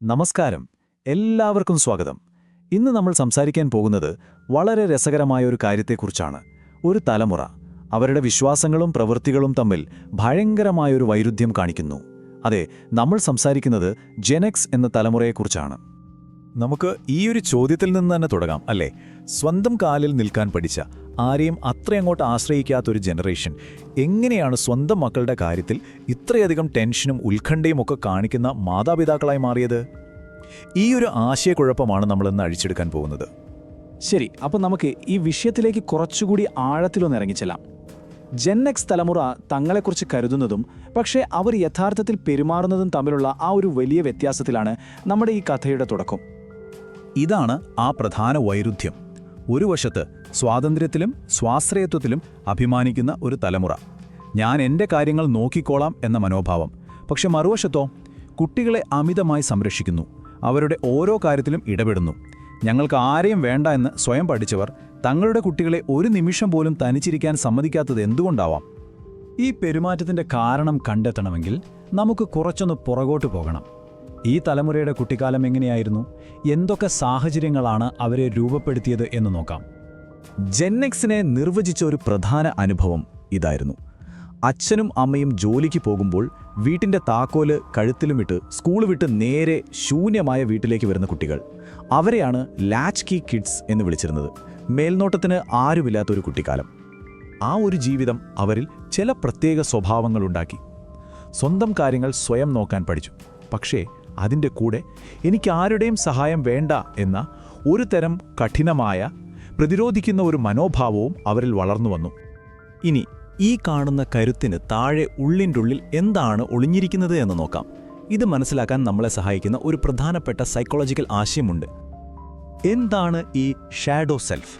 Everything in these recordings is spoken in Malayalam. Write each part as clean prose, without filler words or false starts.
നമസ്കാരം, എല്ലാവർക്കും സ്വാഗതം. ഇന്ന് നമ്മൾ സംസാരിക്കാൻ പോകുന്നത് വളരെ രസകരമായ ഒരു കാര്യത്തെക്കുറിച്ചാണ്. ഒരു തലമുറ അവരുടെ വിശ്വാസങ്ങളും പ്രവൃത്തികളും തമ്മിൽ ഭയങ്കരമായൊരു വൈരുദ്ധ്യം കാണിക്കുന്നു. അതെ, നമ്മൾ സംസാരിക്കുന്നത് ജെനെക്സ് എന്ന തലമുറയെക്കുറിച്ചാണ്. നമുക്ക് ഈ ഒരു ചോദ്യത്തിൽ നിന്ന് തന്നെ തുടങ്ങാം, അല്ലേ? സ്വന്തം കാലിൽ നിൽക്കാൻ പഠിച്ച, ആരെയും അത്രയങ്ങോട്ട് ആശ്രയിക്കാത്തൊരു ജനറേഷൻ എങ്ങനെയാണ് സ്വന്തം മക്കളുടെ കാര്യത്തിൽ ഇത്രയധികം ടെൻഷനും ഉത്കണ്ഠയും ഒക്കെ കാണിക്കുന്ന മാതാപിതാക്കളായി മാറിയത്? ഈ ഒരു ആശയക്കുഴപ്പമാണ് നമ്മളിന്ന് അഴിച്ചെടുക്കാൻ പോകുന്നത്. ശരി, അപ്പോൾ നമുക്ക് ഈ വിഷയത്തിലേക്ക് കുറച്ചുകൂടി ആഴത്തിലൊന്ന് ഇറങ്ങിച്ചെല്ലാം. ജെനെക്സ് തലമുറ തങ്ങളെക്കുറിച്ച് കരുതുന്നതും പക്ഷേ അവർ യഥാർത്ഥത്തിൽ പെരുമാറുന്നതും തമ്മിലുള്ള ആ ഒരു വലിയ വ്യത്യാസത്തിലാണ് നമ്മുടെ ഈ കഥയുടെ തുടക്കം. ഇതാണ് ആ പ്രധാന വൈരുദ്ധ്യം. ഒരു വശത്ത് സ്വാതന്ത്ര്യത്തിലും സ്വാശ്രയത്വത്തിലും അഭിമാനിക്കുന്ന ഒരു തലമുറ, ഞാൻ എൻ്റെ കാര്യങ്ങൾ നോക്കിക്കോളാം എന്ന മനോഭാവം. പക്ഷെ മറുവശത്തോ, കുട്ടികളെ അമിതമായി സംരക്ഷിക്കുന്നു, അവരുടെ ഓരോ കാര്യത്തിലും ഇടപെടുന്നു. ഞങ്ങൾക്ക് ആരെയും വേണ്ട എന്ന് സ്വയം പഠിച്ചവർ തങ്ങളുടെ കുട്ടികളെ ഒരു നിമിഷം പോലും തനിച്ചിരിക്കാൻ സമ്മതിക്കാത്തത് എന്തുകൊണ്ടാവാം? ഈ പെരുമാറ്റത്തിൻ്റെ കാരണം കണ്ടെത്തണമെങ്കിൽ നമുക്ക് കുറച്ചൊന്ന് പുറകോട്ട് പോകണം. ഈ തലമുറയുടെ കുട്ടിക്കാലം എങ്ങനെയായിരുന്നു? എന്തൊക്കെ സാഹചര്യങ്ങളാണ് അവരെ രൂപപ്പെടുത്തിയത് എന്ന് നോക്കാം. ജെനെക്സിനെ നിർവചിച്ച ഒരു പ്രധാന അനുഭവം ഇതായിരുന്നു. അച്ഛനും അമ്മയും ജോലിക്ക് പോകുമ്പോൾ വീട്ടിൻ്റെ താക്കോല് കഴുത്തിലുമിട്ട് സ്കൂൾ വിട്ട് നേരെ ശൂന്യമായ വീട്ടിലേക്ക് വരുന്ന കുട്ടികൾ. അവരെയാണ് ലാച്ച് കീ കിഡ്സ് എന്ന് വിളിച്ചിരുന്നത്. മേൽനോട്ടത്തിന് ആരുമില്ലാത്തൊരു കുട്ടിക്കാലം. ആ ഒരു ജീവിതം അവരിൽ ചില പ്രത്യേക സ്വഭാവങ്ങളുണ്ടാക്കി. സ്വന്തം കാര്യങ്ങൾ സ്വയം നോക്കാൻ പഠിച്ചു. പക്ഷേ അതിൻ്റെ കൂടെ എനിക്ക് ആരുടെയും സഹായം വേണ്ട എന്ന ഒരു തരം കഠിനമായ, പ്രതിരോധിക്കുന്ന ഒരു മനോഭാവവും അവരിൽ വളർന്നു വന്നു. ഇനി ഈ കാണുന്ന കരുത്തിന് താഴെ ഉള്ളിൻ്റെ എന്താണ് ഒളിഞ്ഞിരിക്കുന്നത് എന്ന് നോക്കാം. ഇത് മനസ്സിലാക്കാൻ നമ്മളെ സഹായിക്കുന്ന ഒരു പ്രധാനപ്പെട്ട സൈക്കോളജിക്കൽ ആശയമുണ്ട്. എന്താണ് ഈ ഷാഡോ സെൽഫ്?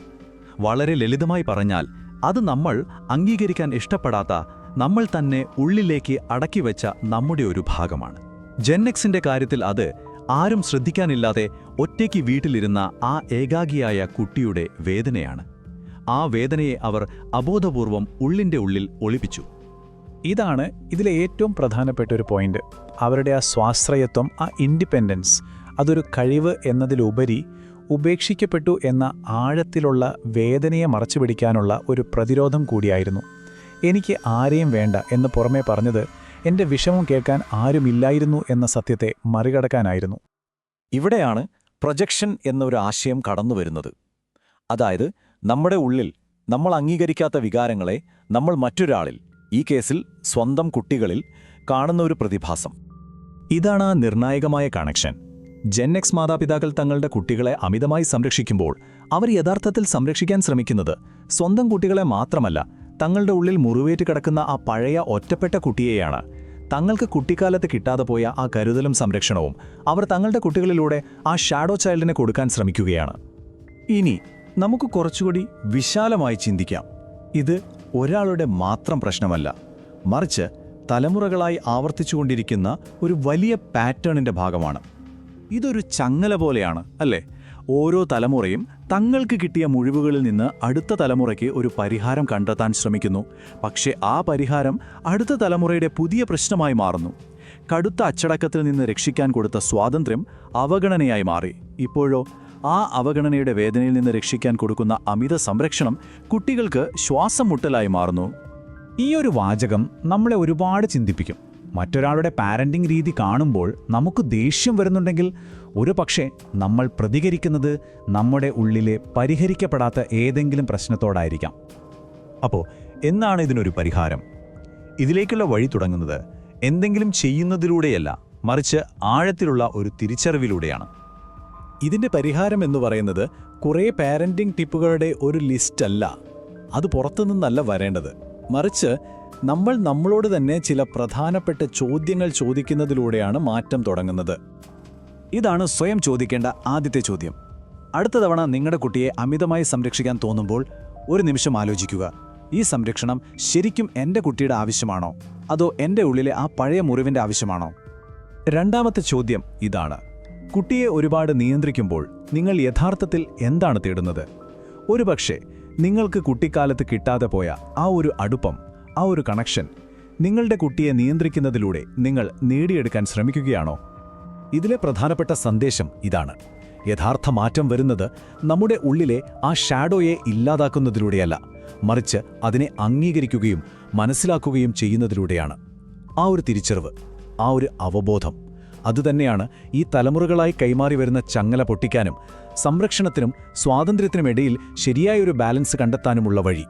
വളരെ ലളിതമായി പറഞ്ഞാൽ, അത് നമ്മൾ അംഗീകരിക്കാൻ ഇഷ്ടപ്പെടാത്ത, നമ്മൾ തന്നെ ഉള്ളിലേക്ക് അടക്കിവെച്ച നമ്മുടെ ഒരു ഭാഗമാണ്. ജെനെക്സിന്റെ കാര്യത്തിൽ അത് ആരും ശ്രദ്ധിക്കാനില്ലാതെ ഒറ്റയ്ക്ക് വീട്ടിലിരുന്ന ആ ഏകാഗിയായ കുട്ടിയുടെ വേദനയാണ്. ആ വേദനയെ അവർ അബോധപൂർവം ഉള്ളിൻ്റെ ഉള്ളിൽ ഒളിപ്പിച്ചു. ഇതാണ് ഇതിലെ ഏറ്റവും പ്രധാനപ്പെട്ട ഒരു പോയിന്റ്. അവരുടെ ആ സ്വാശ്രയത്വം, ആ ഇൻഡിപെൻഡൻസ്, അതൊരു കഴിവ് എന്നതിലുപരി ഉപേക്ഷിക്കപ്പെട്ടു എന്ന ആഴത്തിലുള്ള വേദനയെ മറച്ചുപിടിക്കാനുള്ള ഒരു പ്രതിരോധം കൂടിയായിരുന്നു. എനിക്ക് ആരെയും വേണ്ട എന്ന് പുറമേ പറഞ്ഞത് എൻ്റെ വിഷമം കേൾക്കാൻ ആരുമില്ലായിരുന്നു എന്ന സത്യത്തെ മറികടക്കാനായിരുന്നു. ഇവിടെയാണ് പ്രൊജക്ഷൻ എന്നൊരു ആശയം കടന്നുവരുന്നത്. അതായത്, നമ്മുടെ ഉള്ളിൽ നമ്മൾ അംഗീകരിക്കാത്ത വികാരങ്ങളെ നമ്മൾ മറ്റൊരാളിൽ, ഈ കേസിൽ സ്വന്തം കുട്ടികളിൽ, കാണുന്ന ഒരു പ്രതിഭാസം. ഇതാണ് ആ നിർണായകമായ കണക്ഷൻ. ജെനെക്സ് മാതാപിതാക്കൾ തങ്ങളുടെ കുട്ടികളെ അമിതമായി സംരക്ഷിക്കുമ്പോൾ അവർ യഥാർത്ഥത്തിൽ സംരക്ഷിക്കാൻ ശ്രമിക്കുന്നത് സ്വന്തം കുട്ടികളെ മാത്രമല്ല, തങ്ങളുടെ ഉള്ളിൽ മുറിവേറ്റ് കിടക്കുന്ന ആ പഴയ ഒറ്റപ്പെട്ട കുട്ടിയെയാണ്. തങ്ങൾക്ക് കുട്ടിക്കാലത്ത് കിട്ടാതെ പോയ ആ കരുതലും സംരക്ഷണവും അവർ തങ്ങളുടെ കുട്ടികളിലൂടെ ആ ഷാഡോ ചൈൽഡിനെ കൊടുക്കാൻ ശ്രമിക്കുകയാണ്. ഇനി നമുക്ക് കുറച്ചുകൂടി വിശാലമായി ചിന്തിക്കാം. ഇത് ഒരാളുടെ മാത്രം പ്രശ്നമല്ല, മറിച്ച് തലമുറകളായി ആവർത്തിച്ചുകൊണ്ടിരിക്കുന്ന ഒരു വലിയ പാറ്റേണിൻ്റെ ഭാഗമാണ്. ഇതൊരു ചങ്ങല പോലെയാണ്, അല്ലേ? ഓരോ തലമുറയും തങ്ങൾക്ക് കിട്ടിയ മുഴിവുകളിൽ നിന്ന് അടുത്ത തലമുറയ്ക്ക് ഒരു പരിഹാരം കണ്ടെത്താൻ ശ്രമിക്കുന്നു. പക്ഷേ ആ പരിഹാരം അടുത്ത തലമുറയുടെ പുതിയ പ്രശ്നമായി മാറുന്നു. കടുത്ത അച്ചടക്കത്തിൽ നിന്ന് രക്ഷിക്കാൻ കൊടുത്ത സ്വാതന്ത്ര്യം അവഗണനയായി മാറി. ഇപ്പോഴോ ആ അവഗണനയുടെ വേദനയിൽ നിന്ന് രക്ഷിക്കാൻ കൊടുക്കുന്ന അമിത സംരക്ഷണം കുട്ടികൾക്ക് ശ്വാസം മുട്ടലായി മാറുന്നു. ഈ ഒരു വാചകം നമ്മളെ ഒരുപാട് ചിന്തിപ്പിക്കും. മറ്റൊരാളുടെ പാരന്റിംഗ് രീതി കാണുമ്പോൾ നമുക്ക് ദേഷ്യം വരുന്നുണ്ടെങ്കിൽ ഒരു പക്ഷേ നമ്മൾ പ്രതികരിക്കുന്നത് നമ്മുടെ ഉള്ളിലെ പരിഹരിക്കപ്പെടാത്ത ഏതെങ്കിലും പ്രശ്നത്തോടായിരിക്കാം. അപ്പോൾ എന്നാണ് ഇതിനൊരു പരിഹാരം? ഇതിലേക്കുള്ള വഴി തുടങ്ങുന്നത് എന്തെങ്കിലും ചെയ്യുന്നതിലൂടെയല്ല, മറിച്ച് ആഴത്തിലുള്ള ഒരു തിരിച്ചറിവിലൂടെയാണ്. ഇതിൻ്റെ പരിഹാരം എന്ന് പറയുന്നത് കുറേ പാരന്റിംഗ് ടിപ്പുകളുടെ ഒരു ലിസ്റ്റല്ല. അത് പുറത്തുനിന്നല്ല വരേണ്ടത്, മറിച്ച് നമ്മൾ നമ്മളോട് തന്നെ ചില പ്രധാനപ്പെട്ട ചോദ്യങ്ങൾ ചോദിക്കുന്നതിലൂടെയാണ് മാറ്റം തുടങ്ങുന്നത്. ഇതാണ് സ്വയം ചോദിക്കേണ്ട ആദ്യത്തെ ചോദ്യം. അടുത്ത തവണ നിങ്ങളുടെ കുട്ടിയെ അമിതമായി സംരക്ഷിക്കാൻ തോന്നുമ്പോൾ ഒരു നിമിഷം ആലോചിക്കുക, ഈ സംരക്ഷണം ശരിക്കും എൻ്റെ കുട്ടിയുടെ ആവശ്യമാണോ, അതോ എൻ്റെ ഉള്ളിലെ ആ പഴയ മുറിവിൻ്റെ ആവശ്യമാണോ? രണ്ടാമത്തെ ചോദ്യം ഇതാണ്: കുട്ടിയെ ഒരുപാട് നിയന്ത്രിക്കുമ്പോൾ നിങ്ങൾ യഥാർത്ഥത്തിൽ എന്താണ് തേടുന്നത്? ഒരുപക്ഷെ നിങ്ങൾക്ക് കുട്ടിക്കാലത്ത് കിട്ടാതെ പോയ ആ ഒരു അടുപ്പം, ആ ഒരു കണക്ഷൻ നിങ്ങളുടെ കുട്ടിയെ നിയന്ത്രിക്കുന്നതിലൂടെ നിങ്ങൾ നേടിയെടുക്കാൻ ശ്രമിക്കുകയാണോ? ഇതിലെ പ്രധാനപ്പെട്ട സന്ദേശം ഇതാണ്: യഥാർത്ഥ മാറ്റം വരുന്നത് നമ്മുടെ ഉള്ളിലെ ആ ഷാഡോയെ ഇല്ലാതാക്കുന്നതിലൂടെയല്ല, മറിച്ച് അതിനെ അംഗീകരിക്കുകയും മനസ്സിലാക്കുകയും ചെയ്യുന്നതിലൂടെയാണ്. ആ ഒരു തിരിച്ചറിവ്, ആ ഒരു അവബോധം, അതുതന്നെയാണ് ഈ തലമുറകളായി കൈമാറി വരുന്ന ചങ്ങല പൊട്ടിക്കാനും സംരക്ഷണത്തിനും സ്വാതന്ത്ര്യത്തിനുമിടയിൽ ശരിയായൊരു ബാലൻസ് കണ്ടെത്താനുമുള്ള വഴി.